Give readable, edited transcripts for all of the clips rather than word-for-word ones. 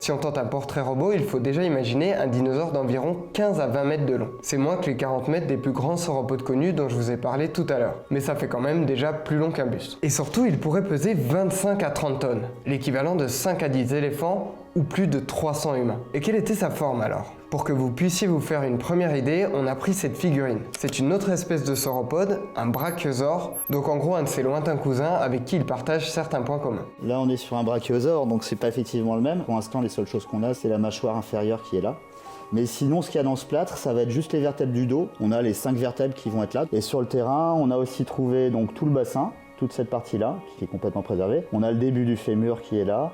Si on tente un portrait robot, il faut déjà imaginer un dinosaure d'environ 15 à 20 mètres de long. C'est moins que les 40 mètres des plus grands sauropodes connus dont je vous ai parlé tout à l'heure. Mais ça fait quand même déjà plus long qu'un buste. Et surtout, il pourrait peser 25 à 30 tonnes, l'équivalent de 5 à 10 éléphants ou plus de 300 humains. Et quelle était sa forme alors? Pour que vous puissiez vous faire une première idée, on a pris cette figurine. C'est une autre espèce de sauropode, un brachiosaure, donc en gros un de ses lointains cousins avec qui il partage certains points communs. Là on est sur un brachiosaure, donc c'est pas effectivement le même. Pour l'instant les seules choses qu'on a, c'est la mâchoire inférieure qui est là. Mais sinon, ce qu'il y a dans ce plâtre, ça va être juste les vertèbres du dos. On a les 5 vertèbres qui vont être là. Et sur le terrain, on a aussi trouvé donc tout le bassin, toute cette partie-là, qui est complètement préservée. On a le début du fémur qui est là.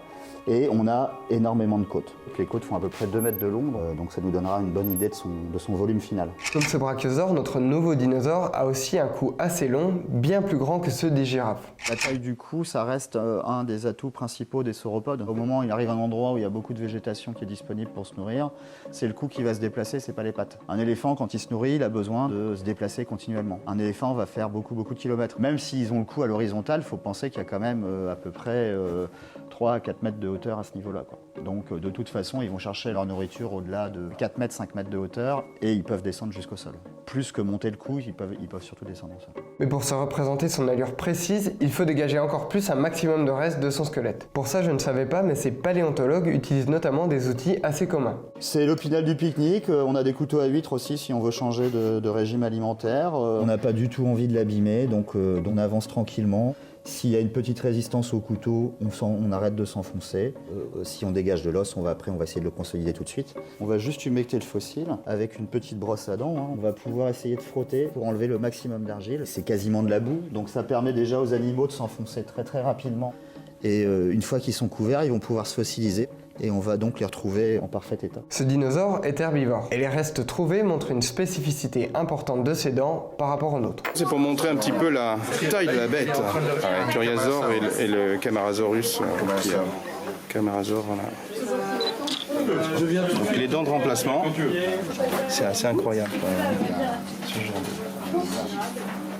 Et on a énormément de côtes. Les côtes font à peu près 2 mètres de long, donc ça nous donnera une bonne idée de son volume final. Comme ce brachiosaure, notre nouveau dinosaure a aussi un cou assez long, bien plus grand que ceux des girafes. La taille du cou, ça reste un des atouts principaux des sauropodes. Au moment où il arrive à un endroit où il y a beaucoup de végétation qui est disponible pour se nourrir, c'est le cou qui va se déplacer, c'est pas les pattes. Un éléphant, quand il se nourrit, il a besoin de se déplacer continuellement. Un éléphant va faire beaucoup de kilomètres. Même s'ils ont le cou à l'horizontale, il faut penser qu'il y a quand même à peu près 3 à 4 mètres de hauteur à ce niveau-là, quoi. Donc de toute façon, ils vont chercher leur nourriture au-delà de 4 mètres, 5 mètres de hauteur et ils peuvent descendre jusqu'au sol. Plus que monter le cou, ils peuvent surtout descendre au sol. Mais pour se représenter son allure précise, il faut dégager encore plus un maximum de reste de son squelette. Pour ça, je ne savais pas, mais ces paléontologues utilisent notamment des outils assez communs. C'est l'opinel du pique-nique, on a des couteaux à huîtres aussi si on veut changer de régime alimentaire. On n'a pas du tout envie de l'abîmer, donc on avance tranquillement. S'il y a une petite résistance au couteau, on arrête de s'enfoncer. Si on dégage de l'os, on va essayer de le consolider tout de suite. On va juste humecter le fossile avec une petite brosse à dents. On va pouvoir essayer de frotter pour enlever le maximum d'argile. C'est quasiment de la boue, donc ça permet déjà aux animaux de s'enfoncer très rapidement. Et une fois qu'ils sont couverts, ils vont pouvoir se fossiliser. Et on va donc les retrouver en parfait état. Ce dinosaure est herbivore et les restes trouvés montrent une spécificité importante de ses dents par rapport aux nôtres. C'est pour montrer un petit peu la taille de la bête. Le Curiasaure et le Camarasaurus. Camarasaure, voilà. Donc, les dents de remplacement, c'est assez incroyable. Ce genre de...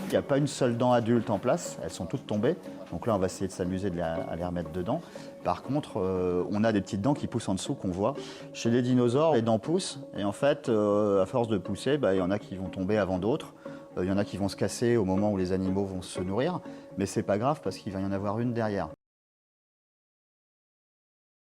Il n'y a pas une seule dent adulte en place, elles sont toutes tombées. Donc là, on va essayer de s'amuser à les remettre dedans. Par contre, on a des petites dents qui poussent en dessous qu'on voit. Chez les dinosaures, les dents poussent. Et en fait, à force de pousser, il y en a qui vont tomber avant d'autres. Il y en a qui vont se casser au moment où les animaux vont se nourrir. Mais c'est pas grave parce qu'il va y en avoir une derrière.